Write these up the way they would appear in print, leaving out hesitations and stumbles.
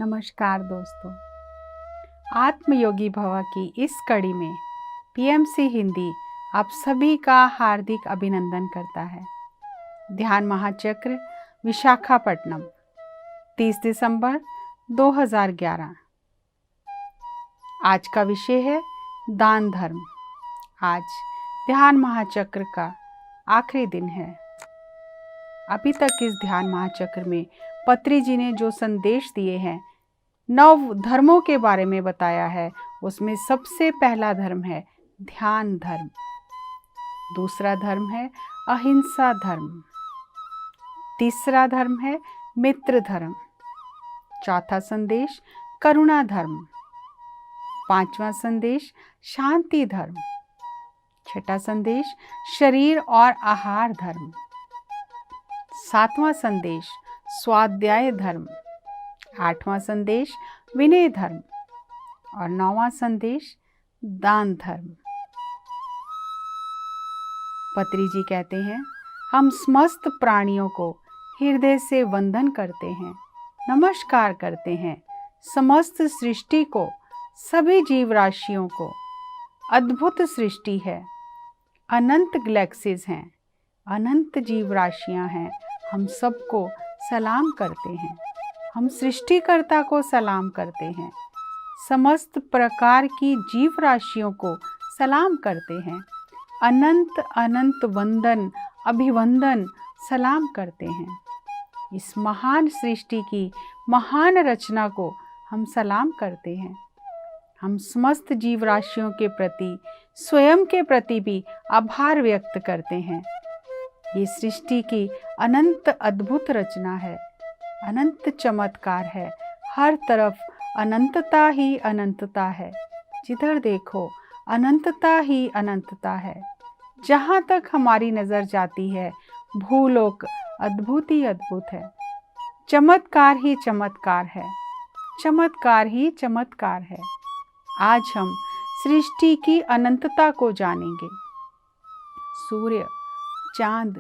नमस्कार दोस्तों, आत्मयोगी भव की इस कड़ी में पीएमसी हिंदी आप सभी का हार्दिक अभिनंदन करता है। ध्यान महाचक्र विशाखापट्टनम 30 दिसंबर 2011। आज का विषय है दान धर्म। आज ध्यान महाचक्र का आखिरी दिन है। अभी तक इस ध्यान महाचक्र में पत्री जी ने जो संदेश दिए हैं, 9 धर्मों के बारे में बताया है। उसमें सबसे पहला धर्म है ध्यान धर्म, दूसरा धर्म है अहिंसा धर्म, तीसरा धर्म है मित्र धर्म, चौथा संदेश करुणा धर्म, पांचवा संदेश शांति धर्म, छठा संदेश शरीर और आहार धर्म, सातवां संदेश स्वाध्याय धर्म, आठवां संदेश विनय धर्म और 9वां संदेश दान धर्म। पत्री जी कहते हैं, हम समस्त प्राणियों को हृदय से वंदन करते हैं, नमस्कार करते हैं। समस्त सृष्टि को, सभी जीव राशियों को। अद्भुत सृष्टि है, अनंत गैलेक्सीज हैं, अनंत जीव राशियां हैं। हम सबको सलाम करते हैं, हम सृष्टिकर्ता को सलाम करते हैं, समस्त प्रकार की जीव राशियों को सलाम करते हैं। अनंत अनंत वंदन, अभिवंदन, सलाम करते हैं। इस महान सृष्टि की महान रचना को हम सलाम करते हैं। हम समस्त जीव राशियों के प्रति, स्वयं के प्रति भी आभार व्यक्त करते हैं। ये सृष्टि की अनंत अद्भुत रचना है, अनंत चमत्कार है। हर तरफ अनंतता ही अनंतता है। जिधर देखो अनंतता ही अनंतता है। जहाँ तक हमारी नज़र जाती है, भूलोक अद्भुत ही अद्भुत है। चमत्कार ही चमत्कार है, चमत्कार ही चमत्कार है। आज हम सृष्टि की अनंतता को जानेंगे। सूर्य, चांद,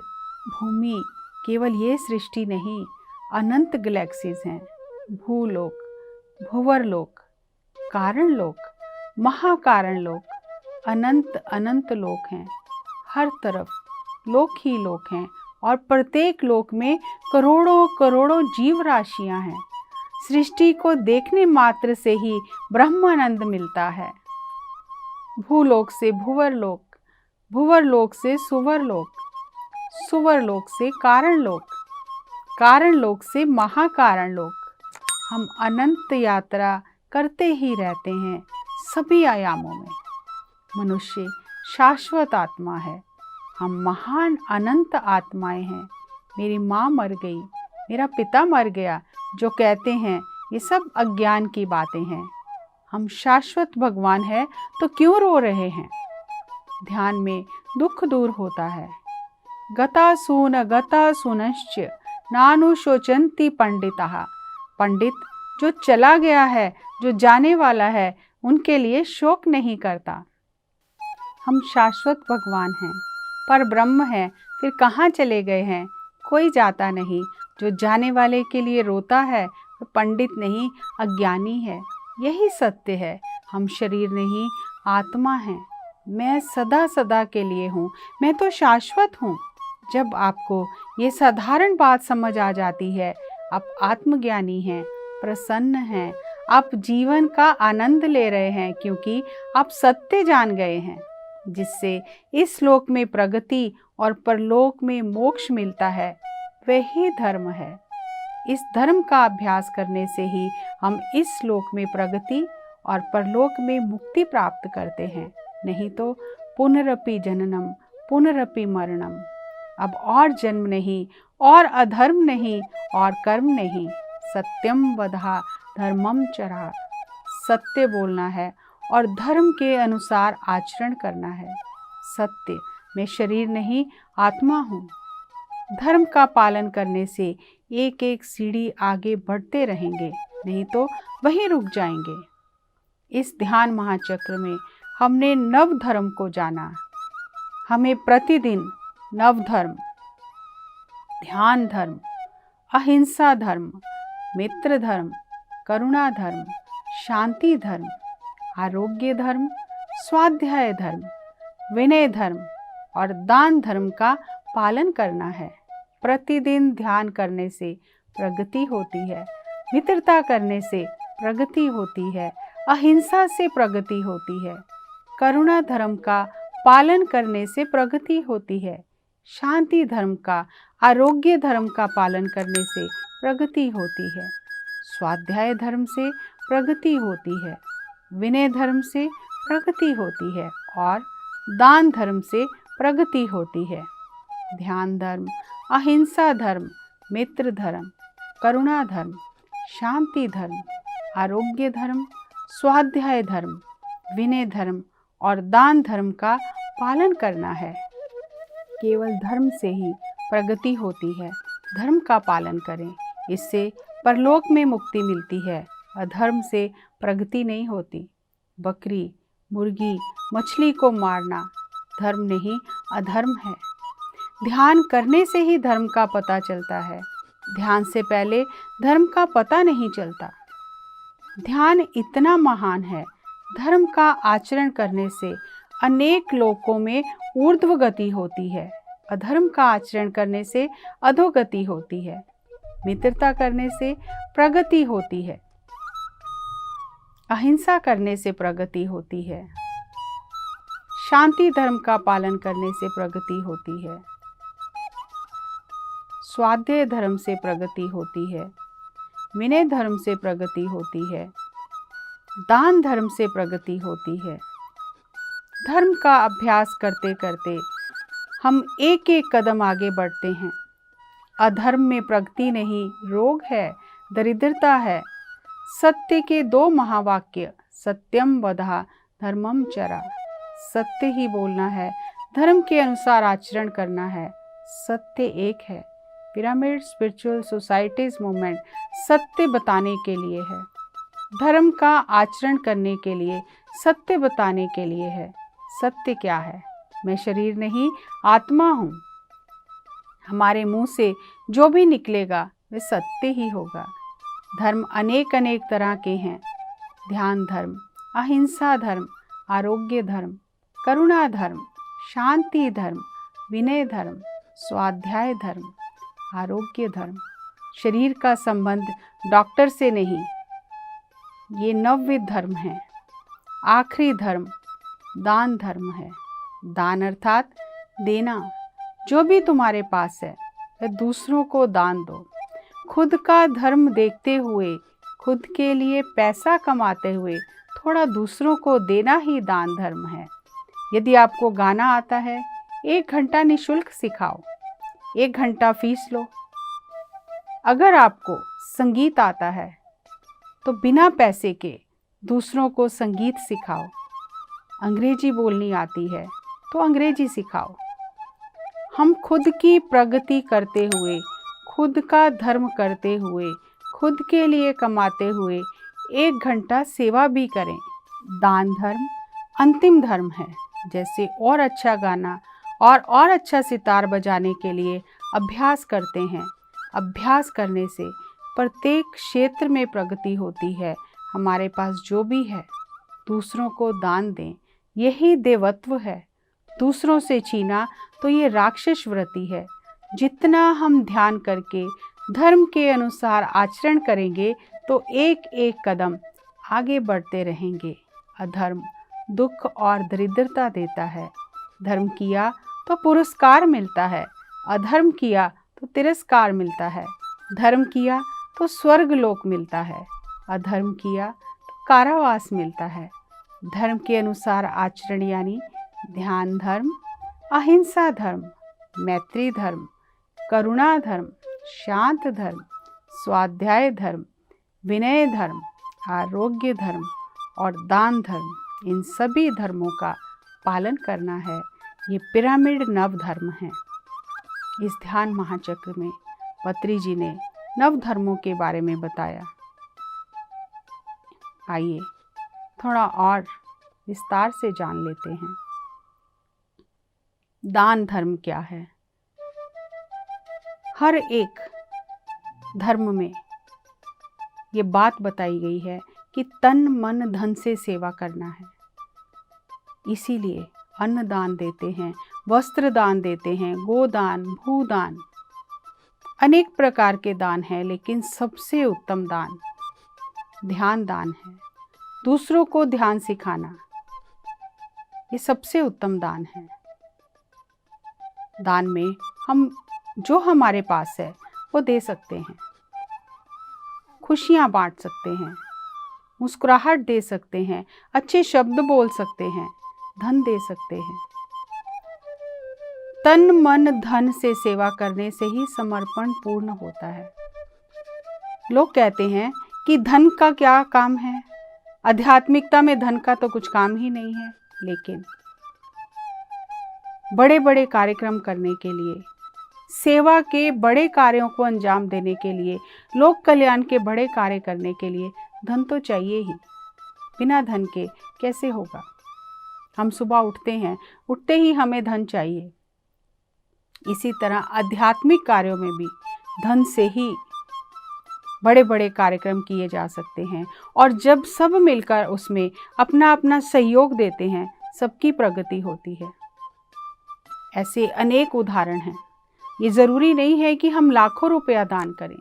भूमि केवल ये सृष्टि नहीं, अनंत गैलेक्सीज हैं। भूलोक, भुवरलोक, कारण लोक, महाकारण लोक, अनंत अनंत लोक हैं। हर तरफ लोक ही लोक हैं और प्रत्येक लोक में करोड़ों करोड़ों जीव राशियां हैं। सृष्टि को देखने मात्र से ही ब्रह्मानंद मिलता है। भूलोक से भुवरलोक, भुवरलोक से सुवरलोक, सुवरलोक से कारण लोक, कारण लोक से महाकारण लोक। हम अनंत यात्रा करते ही रहते हैं सभी आयामों में। मनुष्य शाश्वत आत्मा है, हम महान अनंत आत्माएं हैं। मेरी माँ मर गई, मेरा पिता मर गया, जो कहते हैं ये सब अज्ञान की बातें हैं। हम शाश्वत भगवान हैं तो क्यों रो रहे हैं? ध्यान में दुख दूर होता है। गता सूनश्च नानुशोचन्ति पंडिताः। पंडित जो चला गया है, जो जाने वाला है, उनके लिए शोक नहीं करता। हम शाश्वत भगवान हैं, पर ब्रह्म हैं, फिर कहाँ चले गए हैं? कोई जाता नहीं। जो जाने वाले के लिए रोता है वो पंडित नहीं, अज्ञानी है। यही सत्य है। हम शरीर नहीं, आत्मा हैं। मैं सदा सदा के लिए हूँ, मैं तो शाश्वत हूँ। जब आपको ये साधारण बात समझ आ जाती है, आप आत्मज्ञानी हैं, प्रसन्न हैं, आप जीवन का आनंद ले रहे हैं, क्योंकि आप सत्य जान गए हैं, जिससे इस लोक में प्रगति और परलोक में मोक्ष मिलता है। वही धर्म है। इस धर्म का अभ्यास करने से ही हम इस लोक में प्रगति और परलोक में मुक्ति प्राप्त करते हैं। नहीं तो पुनरपि जननम पुनरपि मरणम। अब और जन्म नहीं, और अधर्म नहीं, और कर्म नहीं। सत्यम वधा धर्मम चरा। सत्य बोलना है और धर्म के अनुसार आचरण करना है। सत्य, मैं शरीर नहीं, आत्मा हूँ। धर्म का पालन करने से एक एक सीढ़ी आगे बढ़ते रहेंगे, नहीं तो वहीं रुक जाएंगे। इस ध्यान महाचक्र में हमने नव धर्म को जाना। हमें प्रतिदिन नव धर्म, ध्यान धर्म, अहिंसा धर्म, मित्र धर्म, करुणा धर्म, शांति धर्म, आरोग्य धर्म, स्वाध्याय धर्म, विनय धर्म और दान धर्म का पालन करना है। प्रतिदिन ध्यान करने से प्रगति होती है, मित्रता करने से प्रगति होती है, अहिंसा से प्रगति होती है, करुणा धर्म का पालन करने से प्रगति होती है, शांति धर्म का, आरोग्य धर्म का पालन करने से प्रगति होती है, स्वाध्याय धर्म से प्रगति होती है, विनय धर्म से प्रगति होती है और दान धर्म से प्रगति होती है। ध्यान धर्म, अहिंसा धर्म, मित्र धर्म, करुणा धर्म, शांति धर्म, आरोग्य धर्म, स्वाध्याय धर्म, विनय धर्म और दान धर्म का पालन करना है। केवल धर्म से ही प्रगति होती है। धर्म का पालन करें, इससे परलोक में मुक्ति मिलती है। अधर्म से प्रगति नहीं होती। बकरी, मुर्गी, मछली को मारना धर्म नहीं, अधर्म है। ध्यान करने से ही धर्म का पता चलता है। ध्यान से पहले धर्म का पता नहीं चलता। ध्यान इतना महान है, धर्म का आचरण करने से अनेक लोकों में ऊर्ध्व गति होती है। अधर्म का आचरण करने से अधोगति होती है। मित्रता करने से प्रगति होती है, अहिंसा करने से प्रगति होती है, शांति धर्म का पालन करने से प्रगति होती है, स्वाध्याय धर्म से प्रगति होती है, विनय धर्म से प्रगति होती है, दान धर्म से प्रगति होती है। धर्म का अभ्यास करते करते हम एक एक कदम आगे बढ़ते हैं। अधर्म में प्रगति नहीं, रोग है, दरिद्रता है। सत्य के दो महावाक्य, सत्यम वदा धर्मम चरा। सत्य ही बोलना है, धर्म के अनुसार आचरण करना है। सत्य एक है। पिरामिड स्पिरिचुअल सोसाइटीज मूवमेंट सत्य बताने के लिए है, धर्म का आचरण करने के लिए, सत्य बताने के लिए है। सत्य क्या है? मैं शरीर नहीं, आत्मा हूँ। हमारे मुंह से जो भी निकलेगा वह सत्य ही होगा। धर्म अनेक अनेक तरह के हैं। ध्यान धर्म, अहिंसा धर्म, आरोग्य धर्म, करुणा धर्म, शांति धर्म, विनय धर्म, स्वाध्याय धर्म, आरोग्य धर्म। शरीर का संबंध डॉक्टर से नहीं, ये नवविध धर्म है। आखिरी धर्म दान धर्म है। दान अर्थात देना। जो भी तुम्हारे पास है वह दूसरों को दान दो। खुद का धर्म देखते हुए, खुद के लिए पैसा कमाते हुए थोड़ा दूसरों को देना ही दान धर्म है। यदि आपको गाना आता है, 1 घंटा निःशुल्क सिखाओ, 1 घंटा फीस लो। अगर आपको संगीत आता है तो बिना पैसे के दूसरों को संगीत सिखाओ। अंग्रेजी बोलनी आती है तो अंग्रेजी सिखाओ। हम खुद की प्रगति करते हुए, खुद का धर्म करते हुए, खुद के लिए कमाते हुए 1 घंटा सेवा भी करें। दान धर्म अंतिम धर्म है। जैसे और अच्छा गाना और अच्छा सितार बजाने के लिए अभ्यास करते हैं। अभ्यास करने से प्रत्येक क्षेत्र में प्रगति होती है। हमारे पास जो भी है दूसरों को दान दें, यही देवत्व है। दूसरों से छीना तो ये राक्षस वृत्ति है। जितना हम ध्यान करके धर्म के अनुसार आचरण करेंगे तो एक एक कदम आगे बढ़ते रहेंगे। अधर्म दुख और दरिद्रता देता है। धर्म किया तो पुरस्कार मिलता है, अधर्म किया तो तिरस्कार मिलता है। धर्म किया तो स्वर्ग लोक मिलता है, अधर्म किया तो कारावास मिलता है। धर्म के अनुसार आचरण यानी ध्यान धर्म, अहिंसा धर्म, मैत्री धर्म, करुणा धर्म, शांत धर्म, स्वाध्याय धर्म, विनय धर्म, आरोग्य धर्म और दान धर्म, इन सभी धर्मों का पालन करना है। ये पिरामिड नव धर्म हैं। इस ध्यान महाचक्र में पत्री जी ने नव धर्मों के बारे में बताया। आइए थोड़ा और विस्तार से जान लेते हैं। दान धर्म क्या है? हर एक धर्म में ये बात बताई गई है कि तन मन धन से सेवा करना है। इसीलिए अन्न दान देते हैं, वस्त्र दान देते हैं, गोदान, भूदान, अनेक प्रकार के दान हैं, लेकिन सबसे उत्तम दान ध्यान दान है। दूसरों को ध्यान सिखाना, ये सबसे उत्तम दान है। दान में हम जो हमारे पास है वो दे सकते हैं, खुशियाँ बांट सकते हैं, मुस्कुराहट दे सकते हैं, अच्छे शब्द बोल सकते हैं, धन दे सकते हैं। तन मन धन से सेवा करने से ही समर्पण पूर्ण होता है। लोग कहते हैं कि धन का क्या काम है, आध्यात्मिकता में धन का तो कुछ काम ही नहीं है। लेकिन बड़े बड़े कार्यक्रम करने के लिए, सेवा के बड़े कार्यों को अंजाम देने के लिए, लोक कल्याण के बड़े कार्य करने के लिए धन तो चाहिए ही। बिना धन के कैसे होगा? हम सुबह उठते हैं, उठते ही हमें धन चाहिए। इसी तरह आध्यात्मिक कार्यों में भी धन से ही बड़े बड़े कार्यक्रम किए जा सकते हैं। और जब सब मिलकर उसमें अपना अपना सहयोग देते हैं, सबकी प्रगति होती है। ऐसे अनेक उदाहरण हैं। ये ज़रूरी नहीं है कि हम लाखों रुपया दान करें।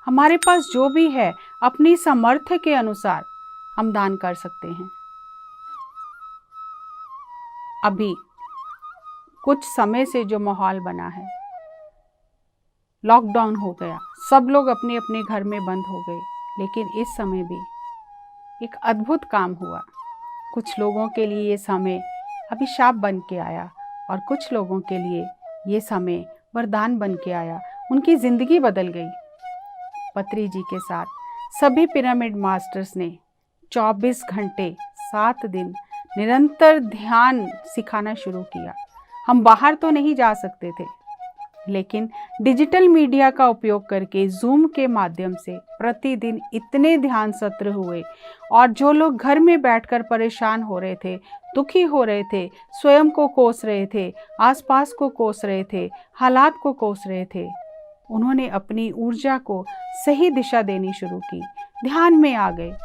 हमारे पास जो भी है, अपनी सामर्थ्य के अनुसार हम दान कर सकते हैं। अभी कुछ समय से जो माहौल बना है, लॉकडाउन हो गया, सब लोग अपने अपने घर में बंद हो गए, लेकिन इस समय भी एक अद्भुत काम हुआ। कुछ लोगों के लिए ये समय अभिशाप बन के आया और कुछ लोगों के लिए ये समय वरदान बन के आया। उनकी ज़िंदगी बदल गई। पत्री जी के साथ सभी पिरामिड मास्टर्स ने 24 घंटे 7 दिन निरंतर ध्यान सिखाना शुरू किया। हम बाहर तो नहीं जा सकते थे, लेकिन डिजिटल मीडिया का उपयोग करके जूम के माध्यम से प्रतिदिन इतने ध्यान सत्र हुए। और जो लोग घर में बैठकर परेशान हो रहे थे, दुखी हो रहे थे, स्वयं को कोस रहे थे, आसपास को कोस रहे थे, हालात को कोस रहे थे, उन्होंने अपनी ऊर्जा को सही दिशा देनी शुरू की, ध्यान में आ गए।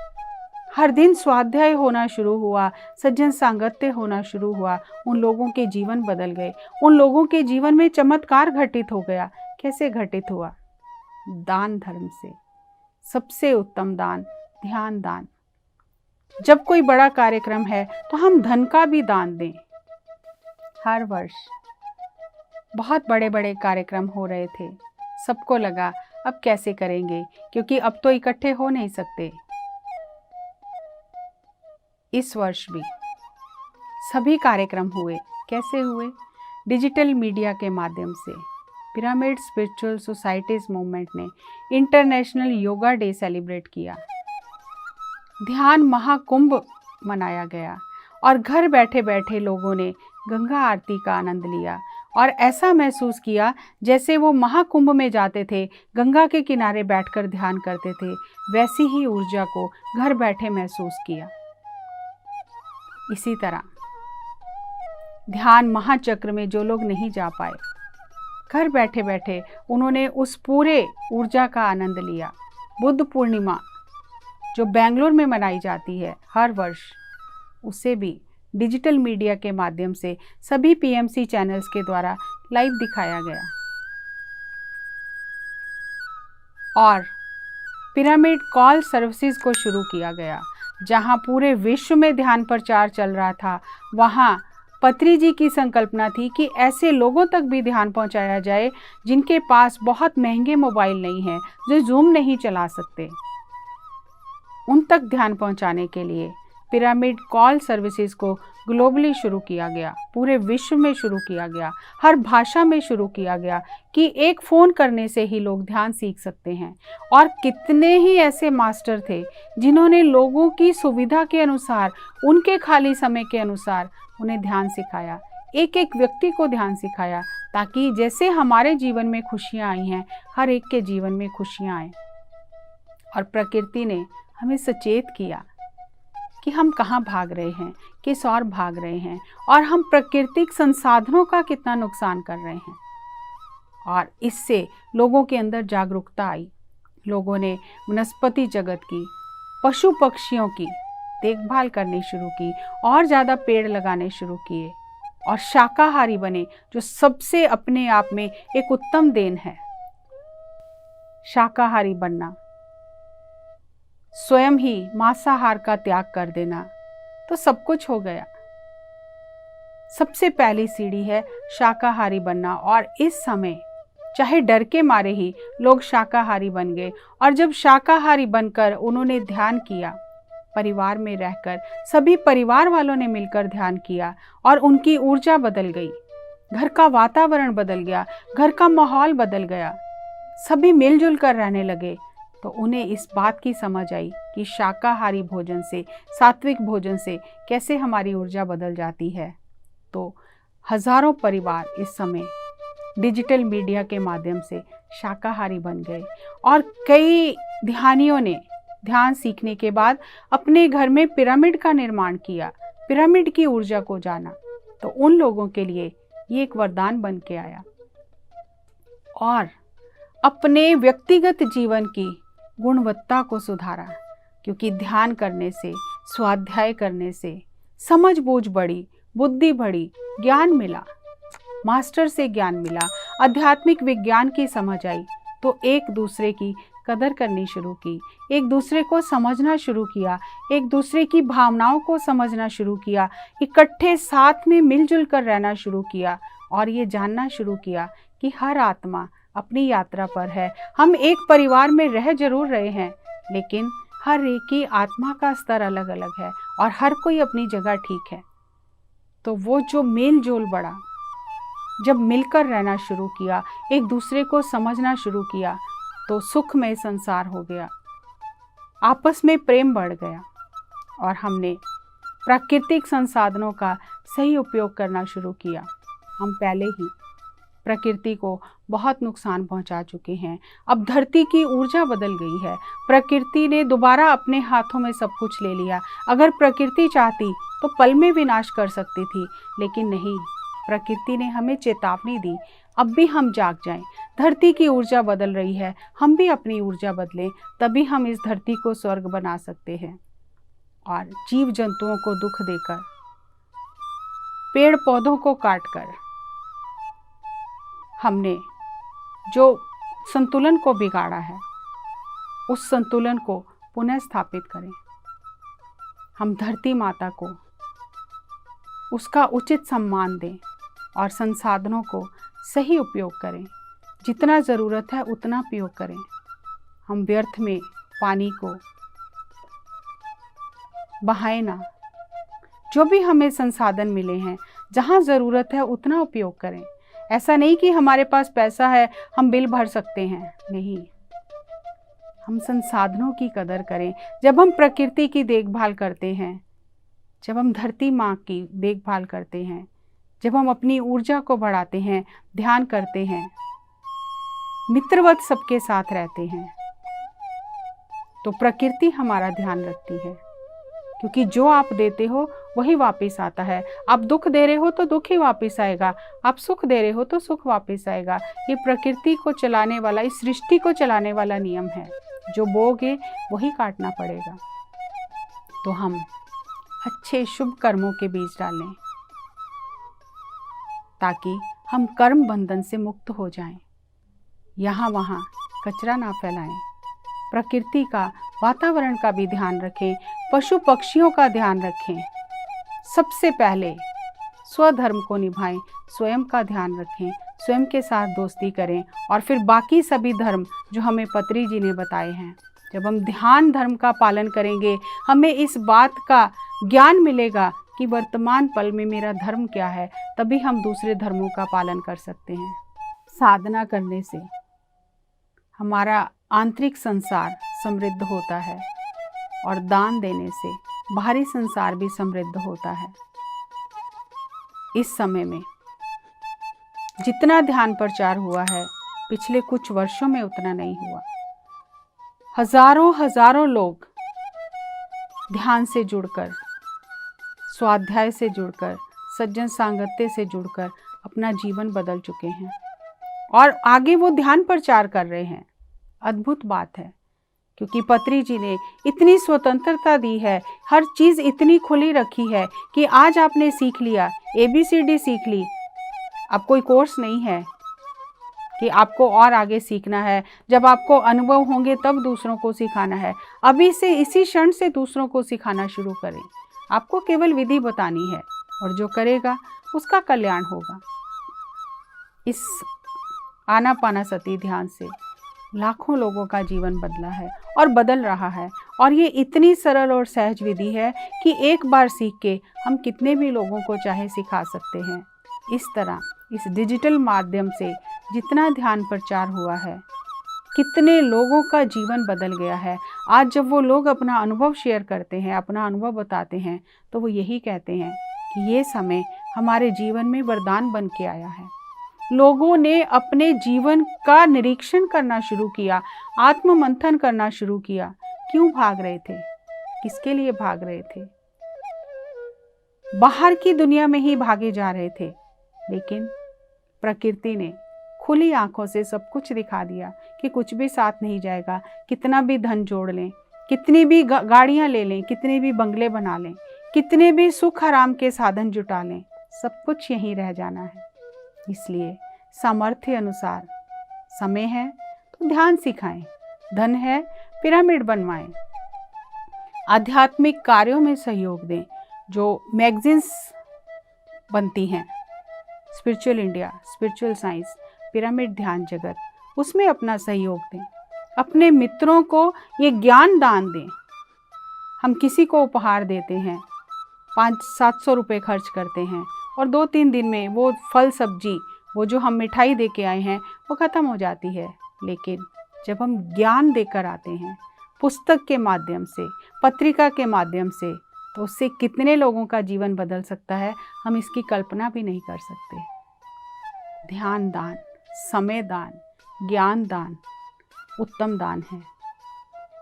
हर दिन स्वाध्याय होना शुरू हुआ, सज्जन सांगत्य होना शुरू हुआ। उन लोगों के जीवन बदल गए। उन लोगों के जीवन में चमत्कार घटित हो गया। कैसे घटित हुआ? दान धर्म से। सबसे उत्तम दान ध्यान दान। जब कोई बड़ा कार्यक्रम है तो हम धन का भी दान दें। हर वर्ष बहुत बड़े बड़े कार्यक्रम हो रहे थे। सबको लगा अब कैसे करेंगे, क्योंकि अब तो इकट्ठे हो नहीं सकते। इस वर्ष भी सभी कार्यक्रम हुए। कैसे हुए? डिजिटल मीडिया के माध्यम से। पिरामिड स्पिरिचुअल सोसाइटीज मूवमेंट ने इंटरनेशनल योगा डे सेलिब्रेट किया। ध्यान महाकुंभ मनाया गया और घर बैठे बैठे लोगों ने गंगा आरती का आनंद लिया और ऐसा महसूस किया जैसे वो महाकुंभ में जाते थे, गंगा के किनारे बैठकर ध्यान करते थे। वैसी ही ऊर्जा को घर बैठे महसूस किया। इसी तरह ध्यान महाचक्र में जो लोग नहीं जा पाए, घर बैठे बैठे उन्होंने उस पूरे ऊर्जा का आनंद लिया। बुद्ध पूर्णिमा जो बेंगलुरु में मनाई जाती है हर वर्ष, उसे भी डिजिटल मीडिया के माध्यम से सभी पीएमसी चैनल्स के द्वारा लाइव दिखाया गया। और पिरामिड कॉल सर्विसेज को शुरू किया गया। जहां पूरे विश्व में ध्यान प्रचार चल रहा था, वहां पत्री जी की संकल्पना थी कि ऐसे लोगों तक भी ध्यान पहुंचाया जाए जिनके पास बहुत महंगे मोबाइल नहीं है, जो जूम नहीं चला सकते। उन तक ध्यान पहुंचाने के लिए पिरामिड कॉल सर्विसेज को ग्लोबली शुरू किया गया, पूरे विश्व में शुरू किया गया, हर भाषा में शुरू किया गया कि एक फ़ोन करने से ही लोग ध्यान सीख सकते हैं। और कितने ही ऐसे मास्टर थे जिन्होंने लोगों की सुविधा के अनुसार, उनके खाली समय के अनुसार उन्हें ध्यान सिखाया, एक एक व्यक्ति को ध्यान सिखाया, ताकि जैसे हमारे जीवन में खुशियाँ आई हैं, हर एक के जीवन में खुशियाँ आएँ। और प्रकृति ने हमें सचेत किया कि हम कहाँ भाग रहे हैं, किस ओर भाग रहे हैं, और हम प्राकृतिक संसाधनों का कितना नुकसान कर रहे हैं। और इससे लोगों के अंदर जागरूकता आई लोगों ने वनस्पति जगत की, पशु पक्षियों की देखभाल करनी शुरू की और ज़्यादा पेड़ लगाने शुरू किए और शाकाहारी बने, जो सबसे अपने आप में एक उत्तम देन है। शाकाहारी बनना, स्वयं ही मांसाहार का त्याग कर देना, तो सब कुछ हो गया। सबसे पहली सीढ़ी है शाकाहारी बनना, और इस समय चाहे डर के मारे ही लोग शाकाहारी बन गए। और जब शाकाहारी बनकर उन्होंने ध्यान किया, परिवार में रहकर सभी परिवार वालों ने मिलकर ध्यान किया और उनकी ऊर्जा बदल गई, घर का वातावरण बदल गया, घर का माहौल बदल गया, सभी मिलजुल कर रहने लगे, तो उन्हें इस बात की समझ आई कि शाकाहारी भोजन से, सात्विक भोजन से कैसे हमारी ऊर्जा बदल जाती है। तो हजारों परिवार इस समय डिजिटल मीडिया के माध्यम से शाकाहारी बन गए और कई ध्यानियों ने ध्यान सीखने के बाद अपने घर में पिरामिड का निर्माण किया, पिरामिड की ऊर्जा को जाना। तो उन लोगों के लिए ये एक वरदान बन के आया और अपने व्यक्तिगत जीवन की गुणवत्ता को सुधारा, क्योंकि ध्यान करने से, स्वाध्याय करने से समझ बूझ बढ़ी, बुद्धि बढ़ी, ज्ञान मिला, मास्टर से ज्ञान मिला, आध्यात्मिक विज्ञान की समझ आई, तो एक दूसरे की कदर करनी शुरू की, एक दूसरे को समझना शुरू किया, एक दूसरे की भावनाओं को समझना शुरू किया, इकट्ठे साथ में मिलजुल कर रहना शुरू किया और ये जानना शुरू किया कि हर आत्मा अपनी यात्रा पर है। हम एक परिवार में रह जरूर रहे हैं, लेकिन हर एक की आत्मा का स्तर अलग अलग है और हर कोई अपनी जगह ठीक है। तो वो जो मेल जोल बढ़ा, जब मिलकर रहना शुरू किया, एक दूसरे को समझना शुरू किया, तो सुखमय संसार हो गया, आपस में प्रेम बढ़ गया और हमने प्राकृतिक संसाधनों का सही उपयोग करना शुरू किया। हम पहले ही प्रकृति को बहुत नुकसान पहुंचा चुके हैं। अब धरती की ऊर्जा बदल गई है, प्रकृति ने दोबारा अपने हाथों में सब कुछ ले लिया। अगर प्रकृति चाहती तो पल में विनाश कर सकती थी, लेकिन नहीं, प्रकृति ने हमें चेतावनी दी, अब भी हम जाग जाएं। धरती की ऊर्जा बदल रही है, हम भी अपनी ऊर्जा बदलें, तभी हम इस धरती को स्वर्ग बना सकते हैं। और जीव जंतुओं को दुख देकर, पेड़ पौधों को काटकर हमने जो संतुलन को बिगाड़ा है, उस संतुलन को पुनः स्थापित करें। हम धरती माता को उसका उचित सम्मान दें और संसाधनों को सही उपयोग करें। जितना ज़रूरत है उतना उपयोग करें। हम व्यर्थ में पानी को बहाएं ना। जो भी हमें संसाधन मिले हैं, जहाँ ज़रूरत है उतना उपयोग करें। ऐसा नहीं कि हमारे पास पैसा है हम बिल भर सकते हैं, नहीं, हम संसाधनों की कदर करें। जब हम प्रकृति की देखभाल करते हैं, जब हम धरती माँ की देखभाल करते हैं, जब हम अपनी ऊर्जा को बढ़ाते हैं, ध्यान करते हैं, मित्रवत सबके साथ रहते हैं, तो प्रकृति हमारा ध्यान रखती है। क्योंकि जो आप देते हो वही वापस आता है। आप दुख दे रहे हो तो दुख ही वापस आएगा, आप सुख दे रहे हो तो सुख वापस आएगा। ये प्रकृति को चलाने वाला, इस सृष्टि को चलाने वाला नियम है। जो बोगे वही काटना पड़ेगा। तो हम अच्छे शुभ कर्मों के बीज डालें ताकि हम कर्म बंधन से मुक्त हो जाएं। यहाँ वहाँ कचरा ना फैलाएं, प्रकृति का, वातावरण का भी ध्यान रखें, पशु पक्षियों का ध्यान रखें। सबसे पहले स्वधर्म को निभाएं, स्वयं का ध्यान रखें, स्वयं के साथ दोस्ती करें और फिर बाकी सभी धर्म जो हमें पत्री जी ने बताए हैं। जब हम ध्यान धर्म का पालन करेंगे, हमें इस बात का ज्ञान मिलेगा कि वर्तमान पल में मेरा धर्म क्या है, तभी हम दूसरे धर्मों का पालन कर सकते हैं। साधना करने से हमारा आंतरिक संसार समृद्ध होता है और दान देने से बाहरी संसार भी समृद्ध होता है। इस समय में जितना ध्यान प्रचार हुआ है, पिछले कुछ वर्षों में उतना नहीं हुआ। हजारों लोग ध्यान से जुड़कर, स्वाध्याय से जुड़कर, सज्जन सांगत्य से जुड़कर अपना जीवन बदल चुके हैं और आगे वो ध्यान प्रचार कर रहे हैं। अद्भुत बात है। क्योंकि पत्री जी ने इतनी स्वतंत्रता दी है, हर चीज़ इतनी खुली रखी है कि आज आपने सीख लिया, ABCD सीख ली, अब कोई कोर्स नहीं है कि आपको और आगे सीखना है। जब आपको अनुभव होंगे तब दूसरों को सिखाना है। अभी से इसी क्षण से दूसरों को सिखाना शुरू करें। आपको केवल विधि बतानी है और जो करेगा उसका कल्याण होगा। इस आनापानासती ध्यान से लाखों लोगों का जीवन बदला है और बदल रहा है। और ये इतनी सरल और सहज विधि है कि एक बार सीख के हम कितने भी लोगों को चाहे सिखा सकते हैं। इस तरह इस डिजिटल माध्यम से जितना ध्यान प्रचार हुआ है, कितने लोगों का जीवन बदल गया है। आज जब वो लोग अपना अनुभव शेयर करते हैं, अपना अनुभव बताते हैं, तो वो यही कहते हैं कि ये समय हमारे जीवन में वरदान बन के आया है। लोगों ने अपने जीवन का निरीक्षण करना शुरू किया, आत्म मंथन करना शुरू किया। क्यों भाग रहे थे, किसके लिए भाग रहे थे? बाहर की दुनिया में ही भागे जा रहे थे, लेकिन प्रकृति ने खुली आंखों से सब कुछ दिखा दिया कि कुछ भी साथ नहीं जाएगा। कितना भी धन जोड़ लें, कितनी भी गाड़ियां ले लें, कितने भी बंगले बना लें, कितने भी सुख आराम के साधन जुटा लें, सब कुछ यहीं रह जाना है। इसलिए सामर्थ्य अनुसार समय है तो ध्यान सिखाएं, धन है पिरामिड बनवाएं, आध्यात्मिक कार्यों में सहयोग दें। जो मैगजीन्स बनती हैं, spiritual India, spiritual science, pyramid ध्यान जगत, उसमें अपना सहयोग दें। अपने मित्रों को ये ज्ञान दान दें। हम किसी को उपहार देते हैं, 500-700 रुपये खर्च करते हैं और 2-3 दिन में वो फल सब्जी, वो जो हम मिठाई दे के आए हैं, वो ख़त्म हो जाती है। लेकिन जब हम ज्ञान देकर आते हैं, पुस्तक के माध्यम से, पत्रिका के माध्यम से, तो उससे कितने लोगों का जीवन बदल सकता है, हम इसकी कल्पना भी नहीं कर सकते। ध्यान दान, समय दान, ज्ञान दान उत्तम दान है।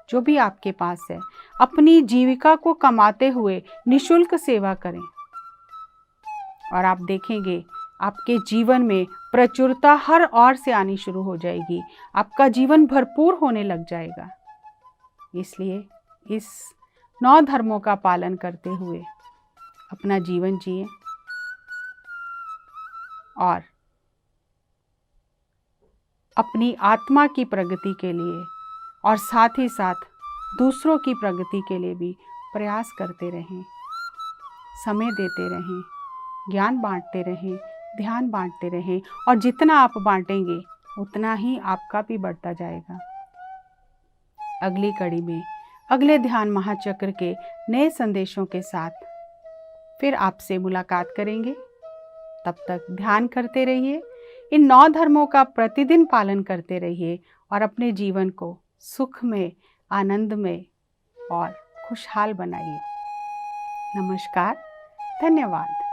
जो भी आपके पास है, अपनी जीविका को कमाते हुए निःशुल्क सेवा करें और आप देखेंगे आपके जीवन में प्रचुरता हर ओर से आनी शुरू हो जाएगी। आपका जीवन भरपूर होने लग जाएगा। इसलिए इस 9 धर्मों का पालन करते हुए अपना जीवन जिए और अपनी आत्मा की प्रगति के लिए और साथ ही साथ दूसरों की प्रगति के लिए भी प्रयास करते रहें, समय देते रहें, ज्ञान बांटते रहें, ध्यान बांटते रहें। और जितना आप बांटेंगे उतना ही आपका भी बढ़ता जाएगा। अगली कड़ी में अगले ध्यान महाचक्र के नए संदेशों के साथ फिर आपसे मुलाकात करेंगे। तब तक ध्यान करते रहिए, इन 9 धर्मों का प्रतिदिन पालन करते रहिए और अपने जीवन को सुख में, आनंद में और खुशहाल बनाइए। नमस्कार, धन्यवाद।